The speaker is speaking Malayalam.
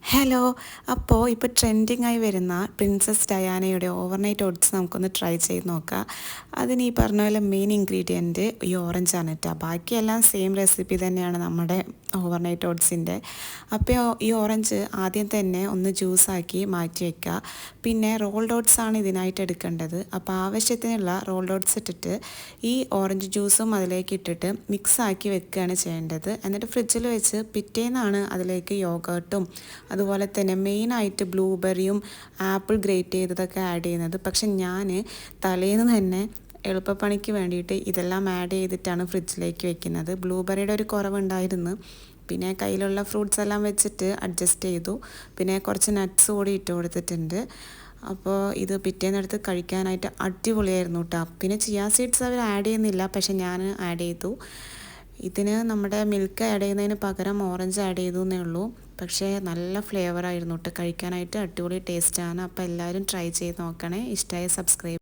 ഹലോ. അപ്പോൾ ഇപ്പോൾ ട്രെൻഡിങ് ആയി വരുന്ന പ്രിൻസസ് ഡയാനയുടെ ഓവർനൈറ്റ് ഓട്സ് നമുക്കൊന്ന് ട്രൈ ചെയ്ത് നോക്കാം. അതിന് ഈ പറഞ്ഞ പോലെ മെയിൻ ഇൻഗ്രീഡിയൻറ്റ് ഈ ഓറഞ്ചാണ് കേട്ടോ. ബാക്കിയെല്ലാം സെയിം റെസിപ്പി തന്നെയാണ് നമ്മുടെ ഓവർനൈറ്റ് ഓട്സിൻ്റെ. അപ്പോൾ ഈ ഓറഞ്ച് ആദ്യം തന്നെ ഒന്ന് ജ്യൂസാക്കി മാറ്റി വയ്ക്കുക. പിന്നെ റോൾഡ് ഓട്സ് ആണ് ഇതിനായിട്ട് എടുക്കേണ്ടത്. അപ്പോൾ ആവശ്യത്തിനുള്ള റോൾഡ് ഓട്സ് ഇട്ടിട്ട് ഈ ഓറഞ്ച് ജ്യൂസും അതിലേക്ക് ഇട്ടിട്ട് മിക്സ് ആക്കി വെക്കുകയാണ് ചെയ്യേണ്ടത്. എന്നിട്ട് ഫ്രിഡ്ജിൽ വെച്ച് പിറ്റേന്നാണ് അതിലേക്ക് യോഗേർട്ടും അതുപോലെ തന്നെ മെയിനായിട്ട് ബ്ലൂബെറിയും ആപ്പിൾ ഗ്രേറ്റ് ചെയ്തതൊക്കെ ആഡ് ചെയ്യുന്നത്. പക്ഷെ ഞാൻ തലേന്ന് തന്നെ എളുപ്പപ്പണിക്ക് വേണ്ടിയിട്ട് ഇതെല്ലാം ആഡ് ചെയ്തിട്ടാണ് ഫ്രിഡ്ജിലേക്ക് വെക്കുന്നത്. ബ്ലൂബെറിയുടെ ഒരു കുറവുണ്ടായിരുന്നു. പിന്നെ കയ്യിലുള്ള ഫ്രൂട്ട്സ് എല്ലാം വെച്ചിട്ട് അഡ്ജസ്റ്റ് ചെയ്തു. പിന്നെ കുറച്ച് നട്ട്സ് കൂടി ഇട്ട് കൊടുത്തിട്ടുണ്ട്. അപ്പോൾ ഇത് പിറ്റേന്നെടുത്ത് കഴിക്കാനായിട്ട് അടിപൊളിയായിരുന്നു കേട്ടോ. പിന്നെ ചിയാ സീഡ്സ് അവർ ആഡ് ചെയ്യുന്നില്ല, പക്ഷെ ഞാൻ ആഡ് ചെയ്തു. ഇതിന് നമ്മുടെ മിൽക്ക് ആഡ് ചെയ്യുന്നതിന് പകരം ഓറഞ്ച് ആഡ് ചെയ്തു എന്നേ ഉള്ളൂ. പക്ഷേ നല്ല ഫ്ലേവറായിരുന്നു കേട്ടോ, കഴിക്കാനായിട്ട് അടിപൊളി ടേസ്റ്റാണ്. അപ്പോൾ എല്ലാവരും ട്രൈ ചെയ്ത് നോക്കണേ. ഇഷ്ടമായ സബ്സ്ക്രൈബ്